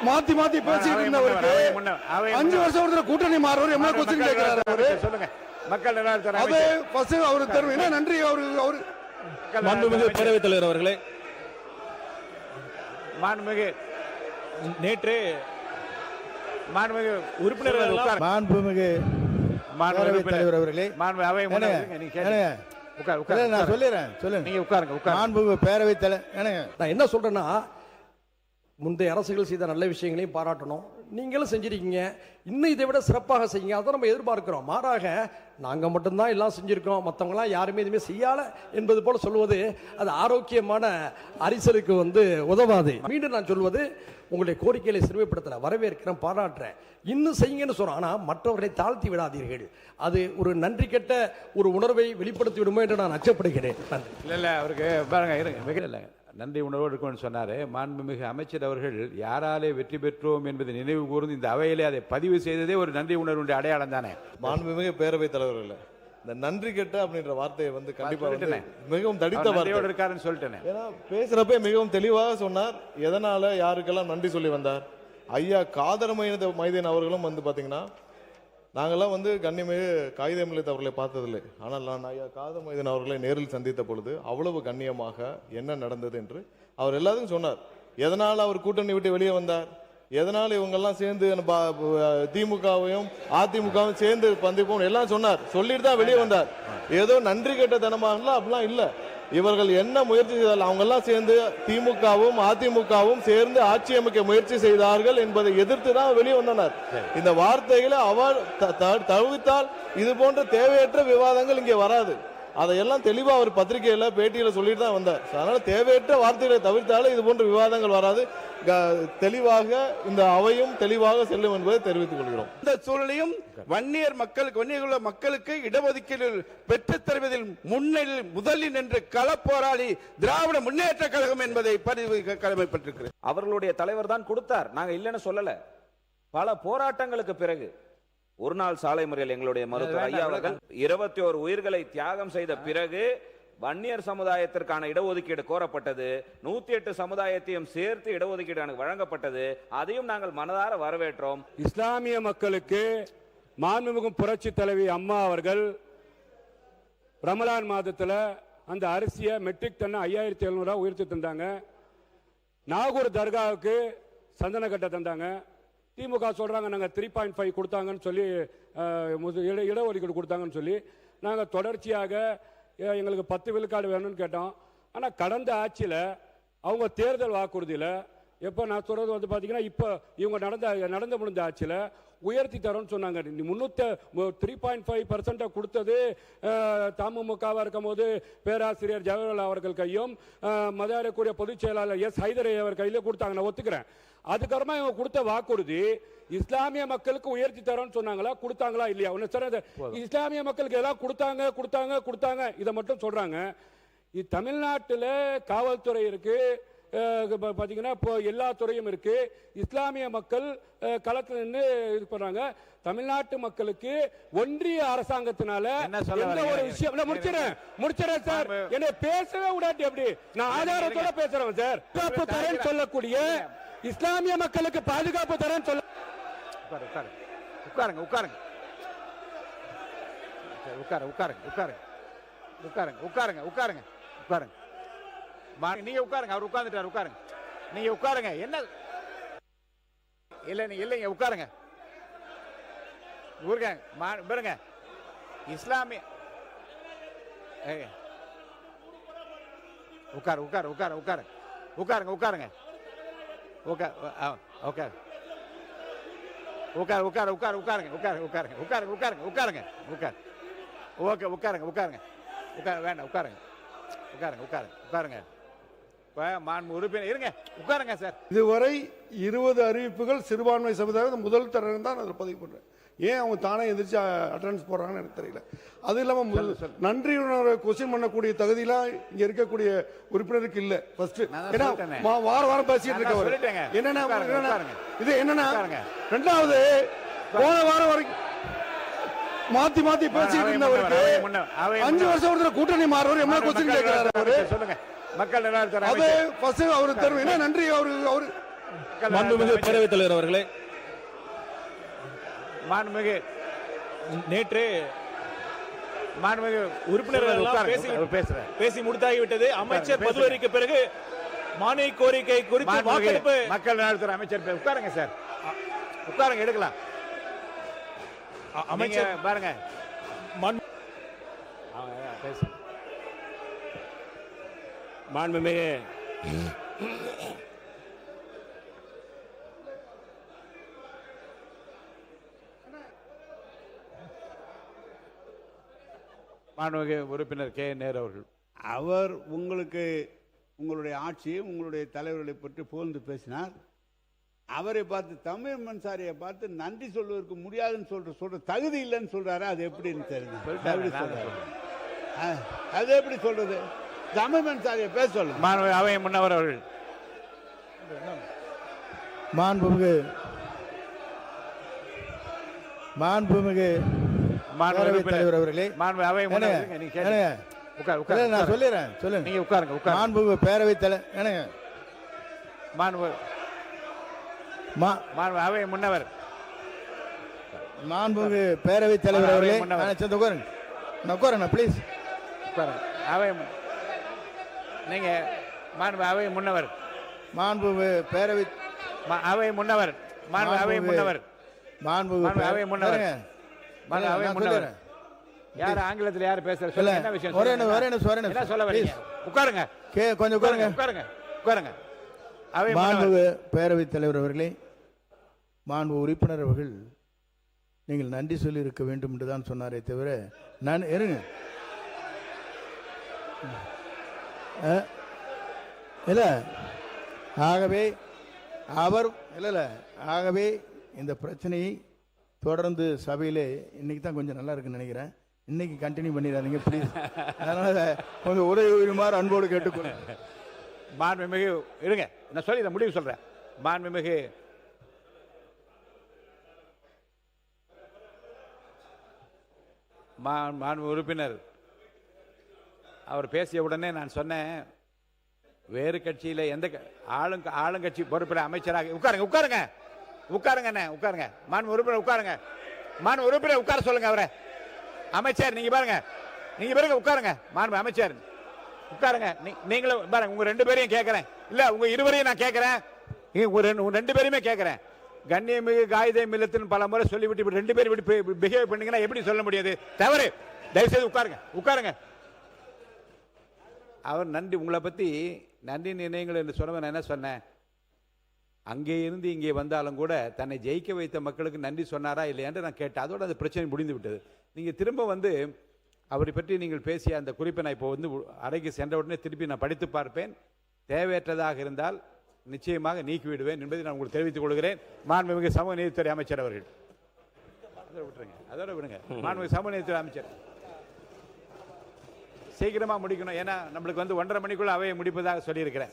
மாத்தி மாத்தி பேசிட்டு இருந்தவருக்கு 5 வருஷம் ஒருத்தர் கூட்டணி மாறுவார் என்ன கொஸ்டின் கேட்கிறாரு அவரு. சொல்லுங்க. மக்கள் நலத்துறை அது ஃபர்ஸ்ட் அவரு தருவீங்க. என்ன நன்றி அவரு மாண்புமிகு பேரவைத் தலைவர் அவர்களே, மாண்புமிகு நேற்று மாண்புமிகு உறுப்பினர்கள் மாண்புமிகு பேரவைத் தலைவர் அவர்களே, அவை நான் சொல்லிடுறேன், சொல்லுங்க. நீங்க உட்காருங்க. மாண்புமிகு பேரவைத் தலைவர், நான் என்ன சொல்றேன்னா, முந்தைய அரசுகள் செய்த நல்ல விஷயங்களையும் பாராட்டணும். நீங்களும் செஞ்சிருக்கீங்க, இன்னும் இதை விட சிறப்பாக செய்யுங்க. அதை நம்ம எதிர்பார்க்கிறோம். மாறாக நாங்கள் மட்டும்தான் எல்லாம் செஞ்சிருக்கோம், மற்றவங்களாம் யாருமே எதுவுமே செய்யல என்பது போல சொல்வது அது ஆரோக்கியமான அரசியலுக்கு உதவாது. மீண்டும் நான் சொல்வது, உங்களுடைய கோரிக்கைகளை சிறுமைப்படுத்தல, வரவேற்கிறேன், பாராட்டுறேன், இன்னும் செய்யுங்கன்னு சொல்றோம். ஆனால் மற்றவர்களை தாழ்த்தி விடாதீர்கள். அது ஒரு நன்றி கெட்ட ஒரு உணர்வை வெளிப்படுத்தி விடுமோ என்று நான் அச்சப்படுகிறேன். இல்ல அவருக்கு பாருங்க, இருங்க, நன்றி உணர்வோடு இருக்கும்னு சொன்னாரு. மாண்புமிகு அமைச்சர் அவர்கள் யாராலே வெற்றி பெற்றோம் என்பதை நினைவு கூர்ந்து இந்த அவையிலே அதை பதிவு செய்ததே ஒரு நன்றி உணர்வுடைய அடையாளம் தானே. மாண்புமிகு பேரவைத் தலைவர்கள், இந்த நன்றி கெட்ட அப்படின்ற வார்த்தையை கண்டிப்பா மிகவும் தடித்த வார்த்தை இருக்காருன்னு சொல்லிட்டேன். ஏன்னா பேசுறப்ப மிகவும் தெளிவாக சொன்னார். எதனால யாருக்கெல்லாம் நன்றி சொல்லி வந்தார். ஐயா காதர் மைதீன் அவர்களும் பாத்தீங்கன்னா, நாங்கெல்லாம் கண்ணியமிகு காகிதமில்லத் அவர்களை பார்த்ததில்லை. ஆனால் நான் ஐயா காதர் மைதீன் அவர்களை நேரில் சந்தித்த பொழுது அவ்வளவு கண்ணியமாக என்ன நடந்தது என்று அவர் எல்லாத்துக்கும் சொன்னார். எதனால் அவர் கூட்டணி விட்டு வெளியே வந்தார், எதனால் இவங்கெல்லாம் சேர்ந்து திமுகவையும் அதிமுகவும் சேர்ந்து பந்திப்போம் எல்லாம் சொன்னார். சொல்லிட்டு தான் வெளியே வந்தார். ஏதோ நன்றி கெட்ட தனமாக அப்படிலாம் இல்லை. இவர்கள் என்ன முயற்சி செய்தால் அவங்க எல்லாம் சேர்ந்து திமுகவும் அதிமுகவும் சேர்ந்து ஆட்சி அமைக்க முயற்சி செய்தார்கள் என்பதை எதிர்த்து தான் வெளியே வந்தனர். இந்த வார்த்தைகளை அவர் தவிர்த்தால் இது போன்ற தேவையற்ற விவாதங்கள் இங்கே வராது. அதையெல்லாம் தெளிவா அவர் பத்திரிகையில பேட்டியில சொல்லிட்டு தான் வந்தார். அதனால தேவையற்ற வார்த்தைகளை தவிர்த்தாலும் இது போன்ற விவாதங்கள் வராது. தெளிவாக இந்த அவையும் தெளிவாக செல்லும் என்பதை தெரிவித்துக் கொள்கிறோம். இந்த சூழலையும் வன்னியர் மக்களுக்கு இடஒதுக்கீடு பெற்றுத் தருவதில் முதலில் நின்று களப்போராளி திராவிட முன்னேற்ற கழகம் என்பதை பதிவு கடமைப்பட்டிருக்கிறது. அவர்களுடைய தலைவர் தான் கொடுத்தார், நாங்க இல்லைன்னு சொல்லல. பல போராட்டங்களுக்கு பிறகு ஒரு நாள் சாலை முறையில் எங்களுடைய மருத்துவர் ஐயா அவர்கள் 21 உயிர்களை தியாகம் செய்த பிறகு வன்னியர் சமுதாயத்திற்கான இடஒதுக்கீடு கோரப்பட்டது. 108 சமுதாயத்தையும் சேர்த்து இடஒதுக்கீடு வழங்கப்பட்டது. அதையும் நாங்கள் மனதார வரவேற்றோம். இஸ்லாமிய மக்களுக்கு மாண்புமிகு புரட்சி தலைவி அம்மா அவர்கள் ரமலான் மாதத்தில் அந்த அரிசியை மெட்ரிக் டன் 5700 உயர்த்தி தந்தாங்க. நாகூர் தர்காவுக்கு சந்தன கட்ட தந்தாங்க. திமுக சொல்றாங்க நாங்கள் 3.5 கொடுத்தாங்கன்னு சொல்லி இடஒதுக்கீடு கொடுத்தாங்கன்னு சொல்லி நாங்கள் தொடர்ச்சியாக எங்களுக்கு 10 விழுக்காடு வேணும்னு கேட்டோம். ஆனால் கடந்த ஆட்சியில் அவங்க தேர்தல் வாக்குறுதியில் எப்போ நான் சொல்றது பார்த்தீங்கன்னா, இப்போ இவங்க நடந்து முடிந்த ஆட்சியில் உயர்த்தி தரோம்னு சொன்னாங்க. 3.5% கொடுத்தது தமுமுகவா இருக்கும் போது பேராசிரியர் ஜவஹர்லால் அவர்கள் கையும் மதியாரக்கூடிய பொதுச் செயலாளர் எஸ் ஹைதர் அவர் கையில கொடுத்தாங்க, நான் ஒத்துக்கிறேன். அதுக்கப்புறமா இவங்க கொடுத்த வாக்குறுதி இஸ்லாமிய மக்களுக்கு உயர்த்தி தரோம்னு சொன்னாங்களா, கொடுத்தாங்களா இல்லையா? இஸ்லாமிய மக்களுக்கு எல்லாம் கொடுத்தாங்க இதை மட்டும் சொல்றாங்க. தமிழ்நாட்டில் காவல்துறை இருக்கு, பாத்தீங்கன்னா இப்போ எல்லா துறையும் இருக்கு. இஸ்லாமிய மக்கள் களத்தில் நின்று இது பண்றாங்க. தமிழ்நாட்டு மக்களுக்கு ஒன்றிய அரசாங்கத்தினால எந்த ஒரு விஷயம் முடிச்சிடறேன் சார், என்ன பேசவே விடாட்டி அப்படி நான் ஆதாரத்தோட பேசுறேன் சார். பாதுகாப்பு தரேன்னு சொல்லக்கூடிய இஸ்லாமிய மக்களுக்கு பாதுகாப்பு தரேன்னு சொல்ல உட்காருங்க உட்காருங்க நீங்க உட்காருங்க. அவர் உட்கார்ந்துட்டார், உட்காருங்க. நீங்க உட்காருங்க. என்ன இல்லைங்க உட்காருங்க. பாருங்க இஸ்லாமிய உட்காருங்க. இதுவரை 20 அறிவிப்புகள் சிறுபான்மை சமுதாயம் முதல் தரம் தான் அதில் பதிவு பண்றேன். ஏன் அவங்க தானே எதிர்த்து அட்டெண்டன்ஸ் போடுறாங்கன்னு எனக்கு தெரியல. அது இல்லாம நன்றி கொஸ்டின் பண்ணக்கூடிய தகுதியெல்லாம் இங்க இருக்கக்கூடிய உறுப்பினருக்கு இல்ல. வாரம் பேசிட்டு இருக்கவர் இது என்னன்னா, ரெண்டாவது போன வாரம் வரைக்கும் மாத்தி மாத்தி பேசிட்டு இருந்தவருக்கு 5 வருஷம் ஒருத்தர் கூட்டணி மாறுவார் என்ன கொஸ்டின் கேட்கிறாரு அவரு. சொல்லுங்க. மக்கள் அது ஃபர்ஸ்ட் அவரு தருவீங்க. நன்றி அவரு மாண்புமிகு பேரவைத் தலைவர் அவர்களே, மாண்புமிகு நேற்று மாண்புமிகு உறுப்பினர்கள் எல்லாம் பேசுறேன். பேசி முடித்தாகிவிட்டது. அமைச்சர் பதிலுரைக்கு பிறகு மானிய கோரிக்கை குறித்து வாக்கெடுப்பு. மக்கள் நலத்துறை அமைச்சர் உட்காருங்க சார், உட்காருங்க, எடுக்கலாம். அமைச்சர் பாருங்க மாண்புமிகு மாண்புமிகு உறுப்பினர் கே நேரு அவர்கள். அவர் உங்களுக்கு உங்களுடைய ஆட்சியை உங்களுடைய தலைவர்களை பற்றி புகழ்ந்து பேசினார். அவரை பார்த்து தமிழ் மன்சாரியை பார்த்து நன்றி சொல்வதற்கு முடியாதுன்னு சொல்ற தகுதி இல்லைன்னு சொல்றாரு. அது எப்படின்னு தெரியுது? அது எப்படி சொல்றது? தமிழ் மன்சாரியை பேச சொல்லுங்க. மாண்புமிகு அவை முன்னவர் அவர்கள். மாண்புமிகு பேரவைத் தலைவர் அவர்களே, மாண்புமிகு அவை முன்னவர் நீங்க கேளுங்க. உட்கார் நான் சொல்லிடுறேன், சொல்லுங்க. நீங்க உட்காருங்க, உட்காருங்க. மாண்புமிகு பேரவைத் தலைவர் மாண்புமிகு அவை முன்னவர். மாண்புமிகு பேரவைத் தலைவர் அவர்களே, சேர்ந்து உட்காருங்க. நான் உட்காருங்க ப்ளீஸ். உட்காருங்க. அவை நீங்க மாண்புமிகு அவை முன்னவர். மாண்புமிகு பேரவை அவை முன்னவர். மாண்புமிகு அவை முன்னவர். மாண்புமிகு அவை முன்னவர். மாண்புமிகு அவை முன்னவர். யார் ஆங்கிலத்தில் யார் பேசுற? சொல்லுங்க, என்ன விஷயம்? என்ன சொல்ல வரீங்க? உட்காருங்க, கொஞ்சம் உட்காருங்க. உட்காருங்க, உட்காருங்க. அவை மாண்புமிகு பேரவைத் தலைவர் அவர்களே, மாண்பு உறுப்பினர் அவர்கள் நீங்கள் நன்றி சொல்லி இருக்க வேண்டும் என்று தான் சொன்னாரே தவிர நான் இருங்க இல்லை. ஆகவே அவர் இல்லை ஆகவே இந்த பிரச்சனையை தொடர்ந்து சபையிலே இன்னைக்கு தான் கொஞ்சம் நல்லா இருக்குன்னு நினைக்கிறேன். இன்னைக்கு கண்டினியூ பண்ணிடாதீங்க ப்ளீஸ். அதனால கொஞ்சம் உதவி அன்போடு கேட்டுக்கொள்ளுங்க. மாண்புமிகு இருங்க, நான் சொல்லி இதை முடிவு சொல்றேன். மாண்புமிகு மாண்பு உறுப்பினர் அவர் பேசிய உடனே நான் சொன்னேன், வேறு கட்சியில எந்த ஆளுங்கட்சி பொறுப்பில் அமைச்சராக உட்காருங்க, உட்காருங்க, உட்காருங்க, உட்காருங்க. மாண்பு உறுப்பினர் உட்காருங்க. மாண்பு உறுப்பினர் உட்கார சொல்லுங்க. அவரை அமைச்சர் நீங்க பாருங்க, நீங்க பாருங்க, உட்காருங்க. மாண்பு அமைச்சர் உட்காருங்க. நீங்களும் பாருங்க. உங்க ரெண்டு பேரையும் கேட்கிறேன், இல்ல உங்க இருவரையும் நான் கேட்கிறேன், உங்க ரெண்டு பேரையுமே கேட்கிறேன். கண்ணியமிகு காயிதே மில்லத்தின் பல முறை சொல்லிவிட்டு ரெண்டு பேரும் இப்படி பிஹேவ் பண்ணீங்கன்னா எப்படி சொல்ல முடியாது? தவறு. தயவுசெய்து உட்காருங்க, உட்காருங்க. அவர் நன்றி, உங்களை பத்தி நன்றி நினைவுகள் என்று சொன்ன நான் என்ன சொன்னேன்? அங்கே இருந்து இங்கே வந்தாலும் கூட தன்னை ஜெயிக்க வைத்த மக்களுக்கு நன்றி சொன்னாரா இல்லையா என்று நான் கேட்டேன். அதோட அந்த பிரச்சனை முடிந்து விட்டது. நீங்க திரும்ப வந்து அவரை பற்றி நீங்கள் பேசிய அந்த குறிப்பை நான் இப்போ வந்து அறைக்கு சென்ற உடனே திருப்பி நான் படித்து பார்ப்பேன். தேவையற்றதாக இருந்தால் நிச்சயமாக நீக்கிவிடுவேன் என்பதை நான் உங்களுக்கு தெரிவித்துக் கொள்கிறேன். மாண்புமிகு சமூக நீதித்துறை அமைச்சர் அவர்கள். அதோட விடுங்க. மாண்புமிகு சமூக நீதித்துறை அமைச்சர் சீக்கிரமா முடிக்கணும். ஏன்னா நம்மளுக்கு வந்து 1:30 மணிக்குள்ள அவையை முடிப்பதாக சொல்லியிருக்கிறேன்.